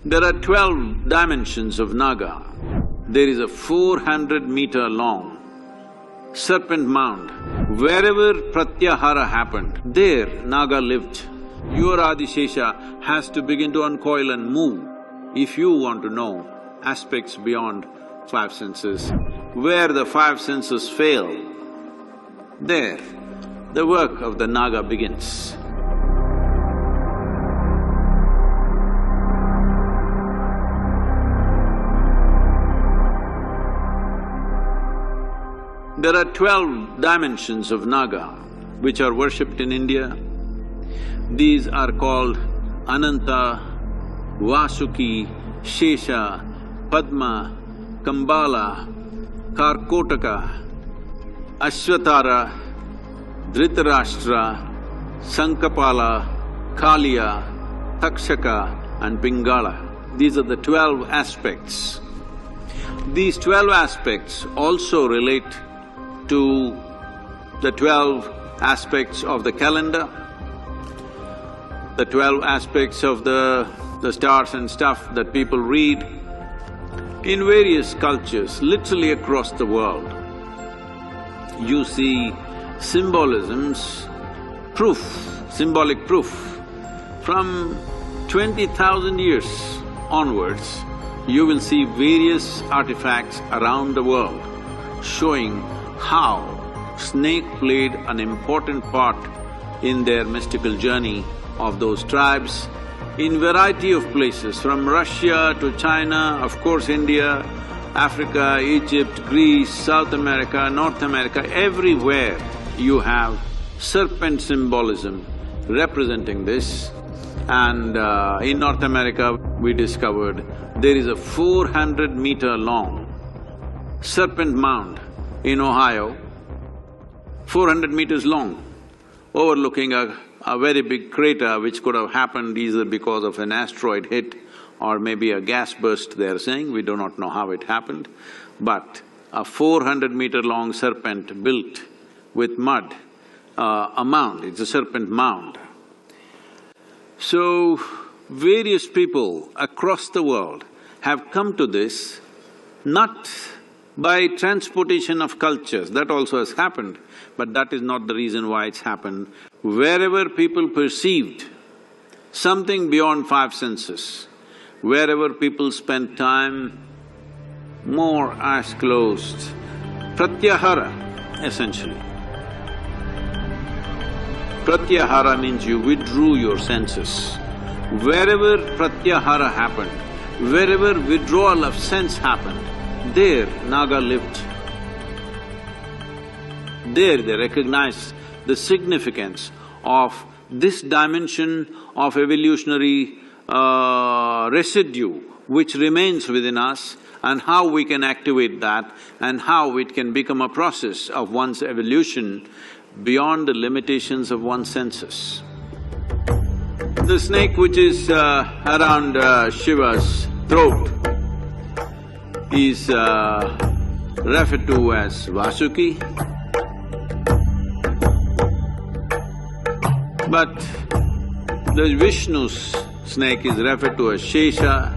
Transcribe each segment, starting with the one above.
There are 12 dimensions of Naga. There is a 400-meter long serpent mound. Wherever Pratyahara happened, there Naga lived. Your Adishesha has to begin to uncoil and move if you want to know aspects beyond five senses. Where the five senses fail, there the work of the Naga begins. There are 12 dimensions of Naga which are worshipped in India. These are called Ananta, Vasuki, Shesha, Padma, Kambala, Karkotaka, Ashvatara, Dhritarashtra, Sankapala, Kaliya, Takshaka and Pingala. These are the 12 aspects. These 12 aspects also relate to the 12 aspects of the calendar, the 12 aspects of the stars and stuff that people read. In various cultures, literally across the world, you see symbolisms, symbolic proof. From 20,000 years onwards, you will see various artifacts around the world showing how snake played an important part in their mystical journey of those tribes in variety of places, from Russia to China, of course India, Africa, Egypt, Greece, South America, North America, everywhere you have serpent symbolism representing this. And in North America, we discovered there is a 400-meter long serpent mound in Ohio, 400 meters long, overlooking a very big crater which could have happened either because of an asteroid hit or maybe a gas burst, they're saying. We do not know how it happened. But a 400-meter long serpent built with mud, a mound, it's a serpent mound. So, various people across the world have come to this not by transportation of cultures, that also has happened, but that is not the reason why it's happened. Wherever people perceived something beyond five senses, wherever people spent time, more eyes closed, Pratyahara essentially. Pratyahara means you withdrew your senses. Wherever Pratyahara happened, wherever withdrawal of sense happened, there Naga lived. There they recognized the significance of this dimension of evolutionary residue which remains within us and how we can activate that and how it can become a process of one's evolution beyond the limitations of one's senses. The snake which is around Shiva's throat is referred to as Vasuki, but the Vishnu's snake is referred to as Shesha.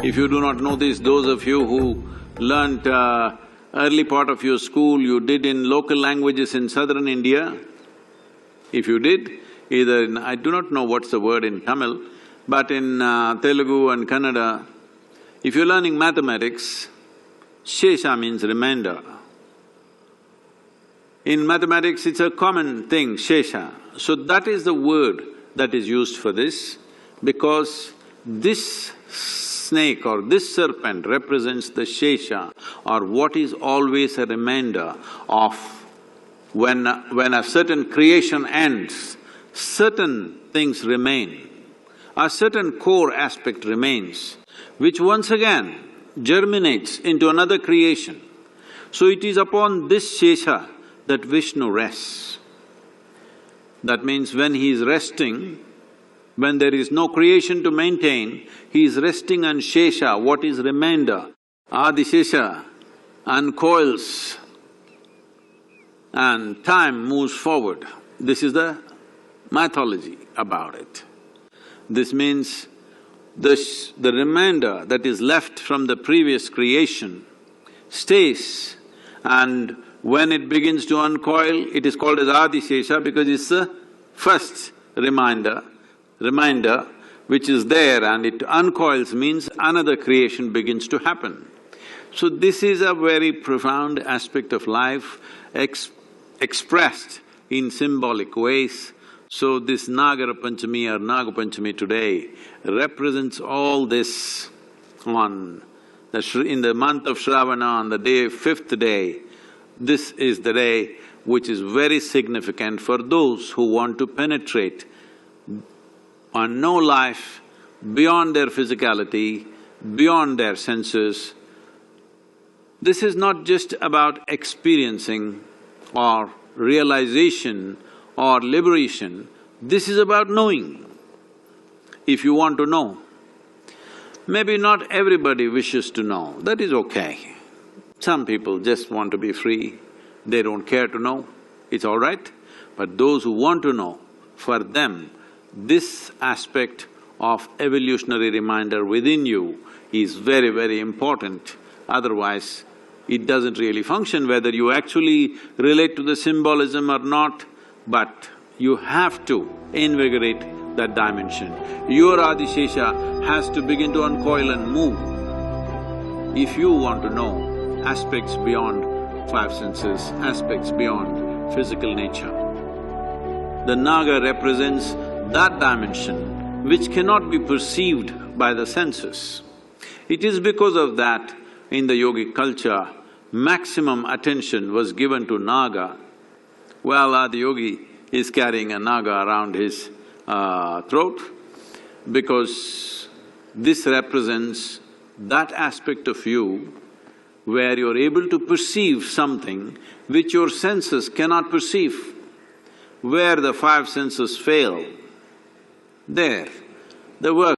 If you do not know this, those of you who learnt early part of your school, you did in local languages in southern India, if you did, either in… I do not know what's the word in Tamil, but in Telugu and Kannada, if you're learning mathematics, Shesha means remainder. In mathematics, it's a common thing, Shesha. So that is the word that is used for this, because this snake or this serpent represents the Shesha, or what is always a remainder of when a certain creation ends, certain things remain. A certain core aspect remains, which once again germinates into another creation. So it is upon this Shesha that Vishnu rests. That means when he is resting, when there is no creation to maintain, he is resting on Shesha, what is remainder. Adishesha uncoils and time moves forward. This is the mythology about it. This means the remainder that is left from the previous creation stays, and when it begins to uncoil, it is called as Adishesha because it's the first reminder which is there, and it uncoils means another creation begins to happen. So this is a very profound aspect of life expressed in symbolic ways. So this Nagara Panchami or Naga Panchami today represents all this in the month of Shravana, on the fifth day. This is the day which is very significant for those who want to penetrate and know life beyond their physicality, beyond their senses. This is not just about experiencing or realization or liberation, this is about knowing. If you want to know, maybe not everybody wishes to know, that is okay. Some people just want to be free, they don't care to know, it's all right. But those who want to know, for them, this aspect of evolutionary reminder within you is very, very important. Otherwise, it doesn't really function, whether you actually relate to the symbolism or not, but you have to invigorate that dimension. Your Adishesha has to begin to uncoil and move. If you want to know aspects beyond five senses, aspects beyond physical nature, the Naga represents that dimension which cannot be perceived by the senses. It is because of that, in the yogic culture, maximum attention was given to Naga. Well, Adiyogi is carrying a Naga around his throat because this represents that aspect of you where you're able to perceive something which your senses cannot perceive. Where the five senses fail, there, the work.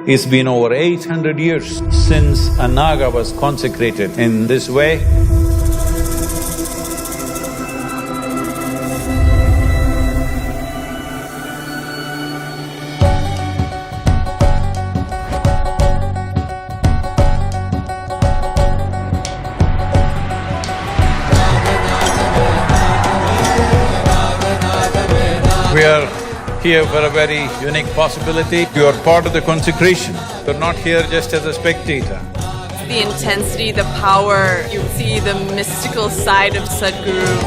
It's been over 800 years since a Naga was consecrated in this way. We are here for a very unique possibility. You are part of the consecration. You're not here just as a spectator. The intensity, the power, you see the mystical side of Sadhguru.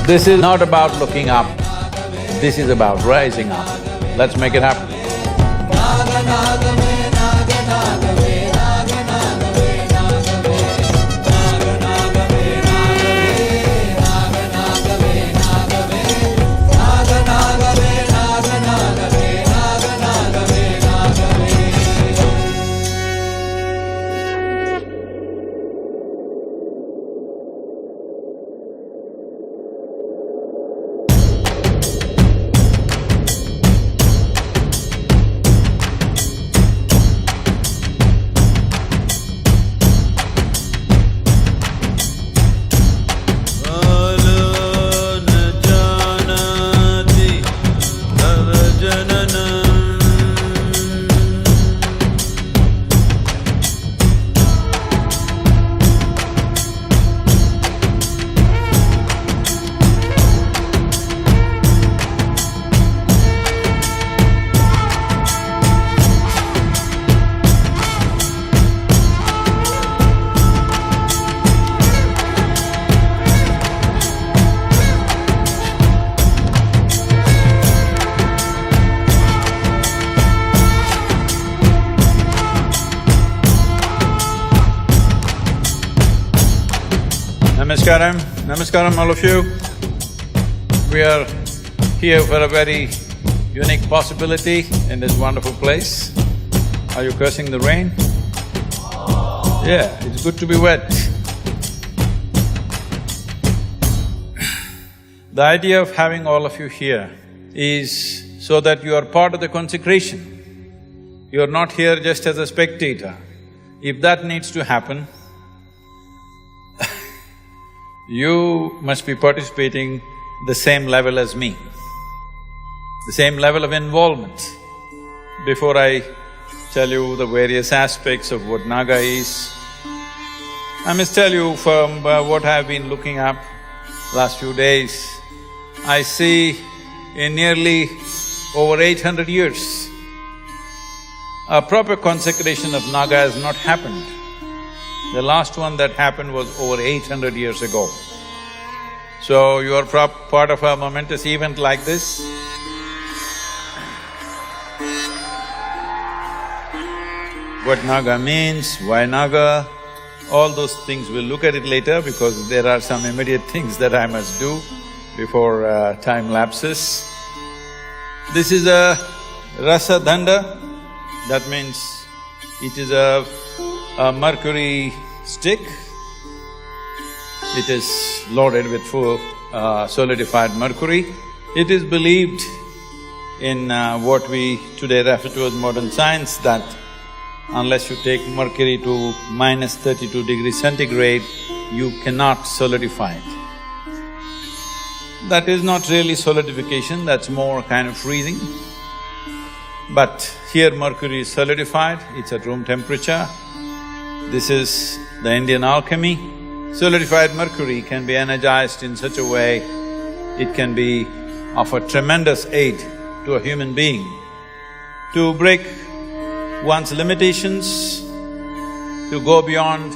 This is not about looking up, this is about rising up. Let's make it happen. Namaskaram, namaskaram all of you. We are here for a very unique possibility in this wonderful place. Are you cursing the rain? Yeah, it's good to be wet. The idea of having all of you here is so that you are part of the consecration. You are not here just as a spectator. If that needs to happen, you must be participating the same level as me, the same level of involvement. Before I tell you the various aspects of what Naga is, I must tell you from what I've been looking up last few days, I see in nearly over 800 years, a proper consecration of Naga has not happened. The last one that happened was over 800 years ago. So you are part of a momentous event like this. What Naga means, why Naga, all those things we'll look at it later because there are some immediate things that I must do before time lapses. This is a rasa danda, that means it is a mercury stick. It is loaded with full solidified mercury. It is believed in what we today refer to as modern science that unless you take mercury to minus 32 degrees centigrade, you cannot solidify it. That is not really solidification, that's more kind of freezing. But here mercury is solidified, it's at room temperature. This is the Indian alchemy. Solidified mercury can be energized in such a way, it can be of a tremendous aid to a human being to break one's limitations, to go beyond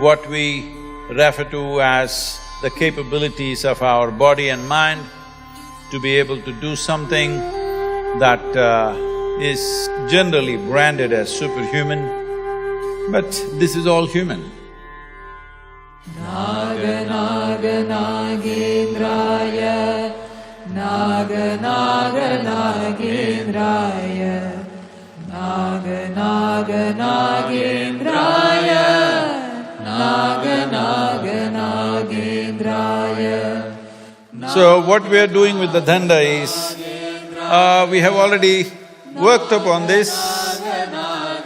what we refer to as the capabilities of our body and mind, to be able to do something that is generally branded as superhuman, but this is all human. Naga Naga Nagendraya, Naga Naga Nagendraya, Naga Naga Nagendraya, Naga Naga Nagendraya. So what we are doing with the danda is, we have already worked upon this.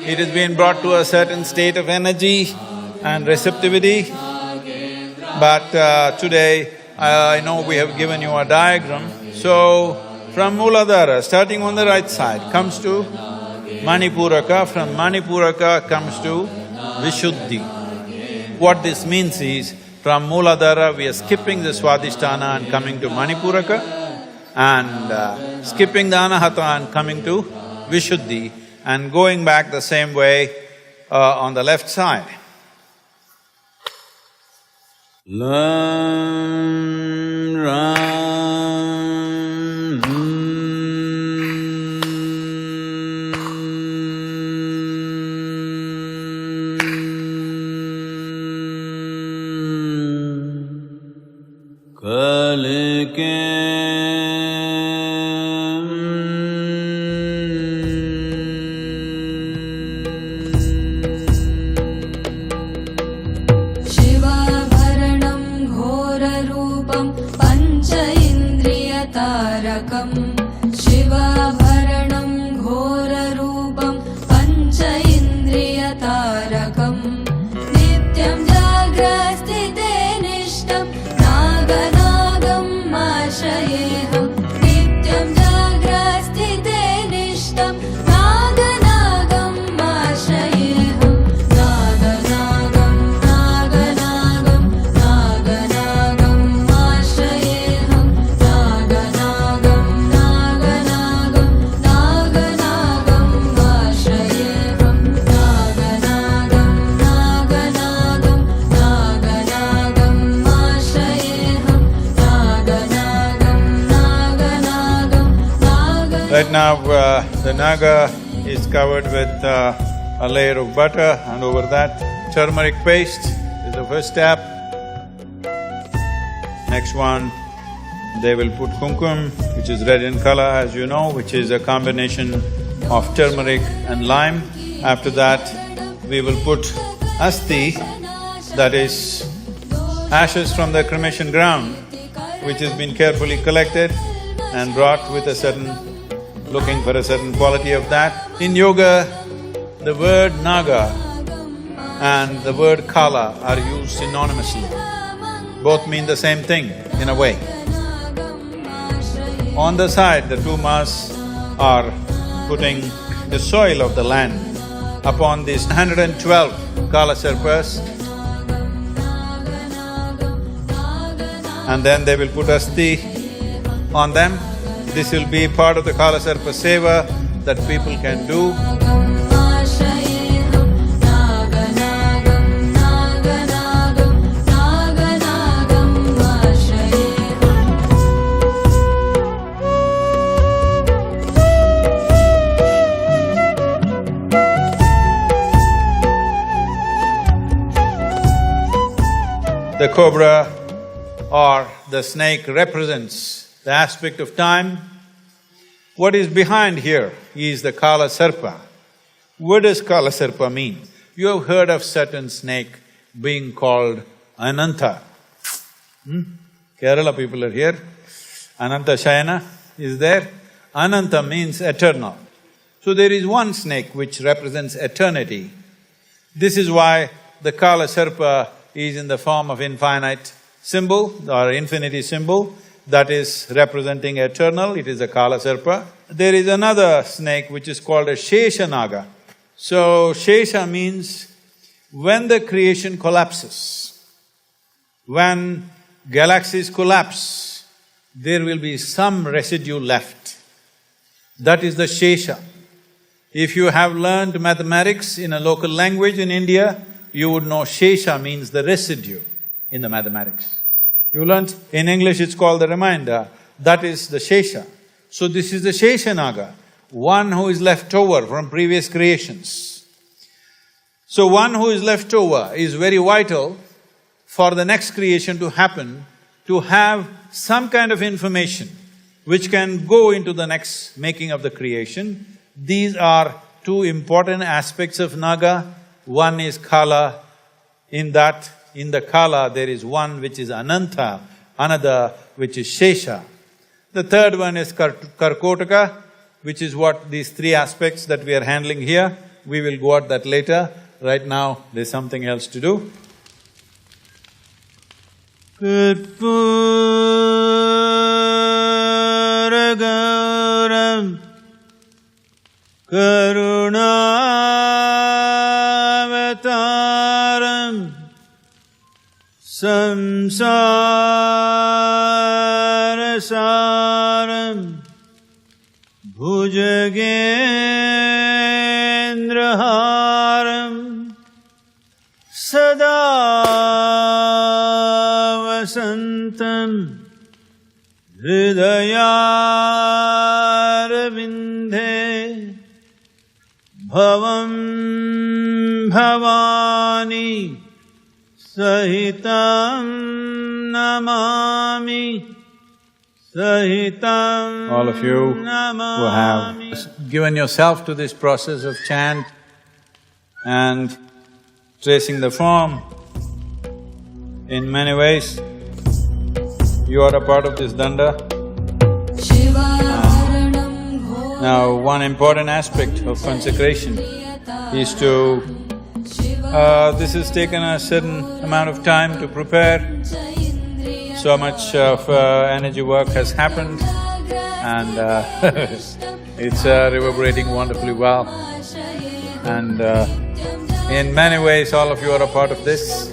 It has been brought to a certain state of energy and receptivity. But today, I know we have given you a diagram. So, from Mooladhara, starting on the right side, comes to Manipuraka, from Manipuraka comes to Vishuddhi. What this means is, from Mooladhara we are skipping the Swadhisthana and coming to Manipuraka, and skipping the Anahata and coming to Vishuddhi, and going back the same way on the left side. Lam Ram Kalike शिवाभरणं घोररूपं पंच इन्द्रियतारकम् नित्यं जाग्रस्थिते निष्ठं नागनागम् आश्रयेऽहम् नित्यं जाग्रस्थिते निष्ठं नागनागम् आश्रयेऽहम् नागनागं नागनागं नागनागम् आश्रयेऽहम् नागनागं नागनागं नागनागम् आश्रयेऽहम् नागनागं नागनागं नागनागम् आश्रयेऽहम् नागनागं नागनागं नाग. Right now, the Naga is covered with a layer of butter, and over that turmeric paste is the first step. Next one, they will put kumkum, which is red in color as you know, which is a combination of turmeric and lime. After that, we will put asti, that is ashes from the cremation ground, which has been carefully collected and brought with a certain… looking for a certain quality of that. In yoga, the word Naga and the word Kala are used synonymously. both mean the same thing in a way. On the side, the two mas are putting the soil of the land upon these 112 Kala Serpas, and then they will put asti on them. This will be part of the Kala Serpa Seva that people can do. The cobra or the snake represents the aspect of time. What is behind here is the Kala Serpa. What does Kala Serpa mean? You have heard of certain snake being called Ananta. Kerala people are here. Ananta Shayana is there. Ananta means eternal. So there is one snake which represents eternity. This is why the Kala Serpa is in the form of infinite symbol or infinity symbol, that is representing eternal, it is a Kala Serpa. There is another snake which is called a Shesha Naga. So, Shesha means when the creation collapses, when galaxies collapse, there will be some residue left. That is the Shesha. If you have learned mathematics in a local language in India, you would know Shesha means the residue in the mathematics. You learnt in English it's called the remainder, that is the Shesha. So this is the Shesha Naga, one who is left over from previous creations. So one who is left over is very vital for the next creation to happen, to have some kind of information which can go into the next making of the creation. These are two important aspects of Naga. One is Kala, in the Kala there is one which is Ananta, another which is Shesha. The third one is Karkotaka, which is what these three aspects that we are handling here. We will go at that later. Right now, there's something else to do. Karpuragaram Karunavataram Samsarasaram Bhujagendraharam Sada Vasantam Hridayarvindhe Bhavam Bhavani Sahitam Namami Sahitam. All of you who have given yourself to this process of chant and tracing the form, in many ways, you are a part of this danda. Now, one important aspect of consecration is to… this has taken a certain amount of time to prepare. So much of energy work has happened and it's reverberating wonderfully well. And in many ways, all of you are a part of this.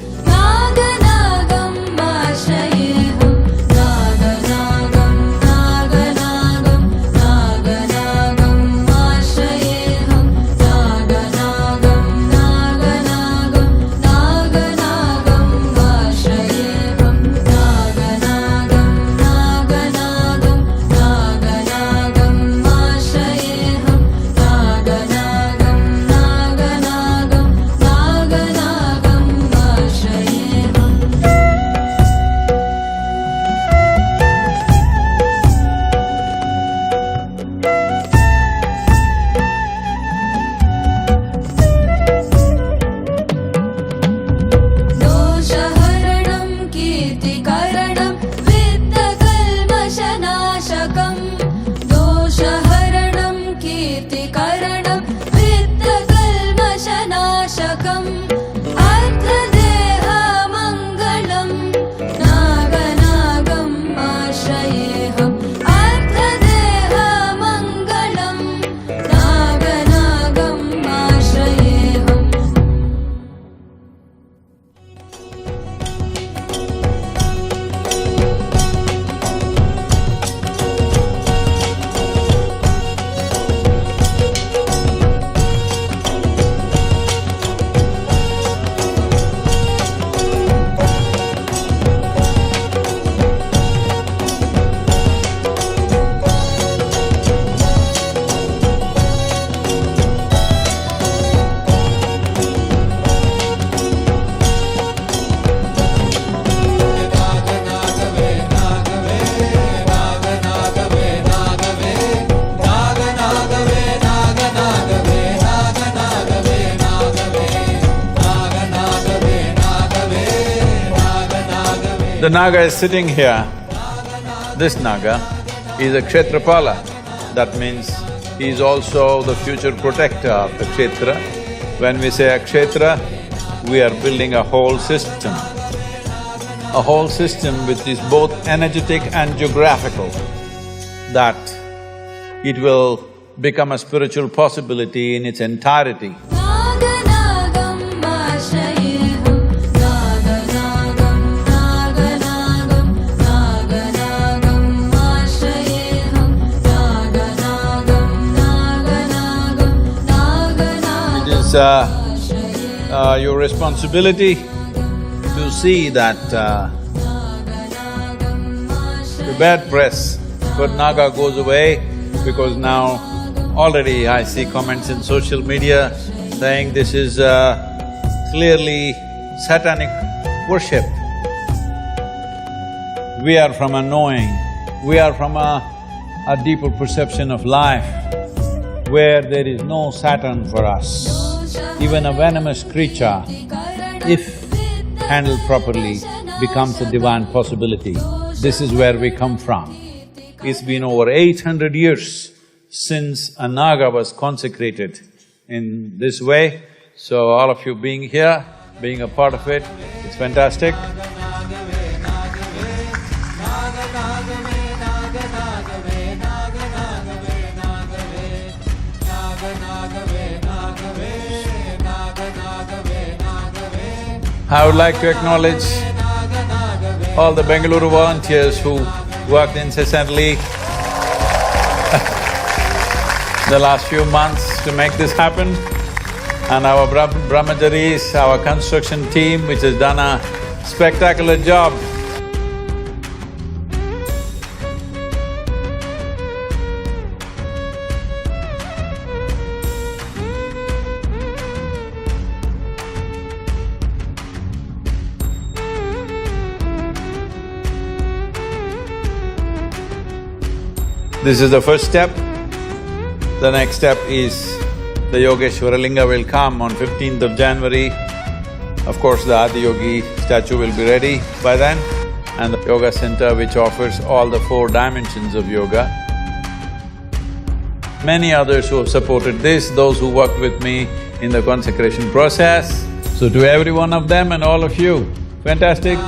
The Naga is sitting here. This Naga is a Kshetrapala. That means he is also the future protector of the Kshetra. When we say a Kshetra, we are building a whole system. A whole system which is both energetic and geographical, that it will become a spiritual possibility in its entirety. It is your responsibility to see that the bad press for Naga goes away, because now already I see comments in social media saying this is clearly satanic worship. We are from a knowing, we are from a deeper perception of life, where there is no Saturn for us. Even a venomous creature, if handled properly, becomes a divine possibility. This is where we come from. It's been over 800 years since a Naga was consecrated in this way, so all of you being here, being a part of it, it's fantastic. I would like to acknowledge all the Bengaluru volunteers who worked incessantly the last few months to make this happen, and our brahmacharis, our construction team which has done a spectacular job. This is the first step. The next step is the Yogeshwara Linga will come on 15th of January. Of course, the Adiyogi statue will be ready by then, and the yoga center which offers all the 4 dimensions of yoga. Many others who have supported this, those who worked with me in the consecration process. So to every one of them and all of you, fantastic.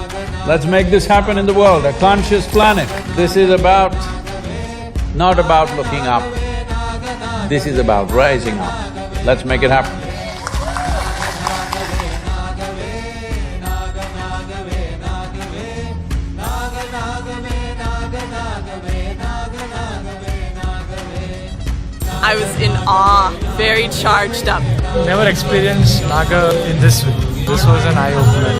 Let's make this happen in the world, a conscious planet. This is not about looking up, this is about rising up. Let's make it happen. I was in awe, very charged up. Never experienced Naga in this way. This was an eye-opener.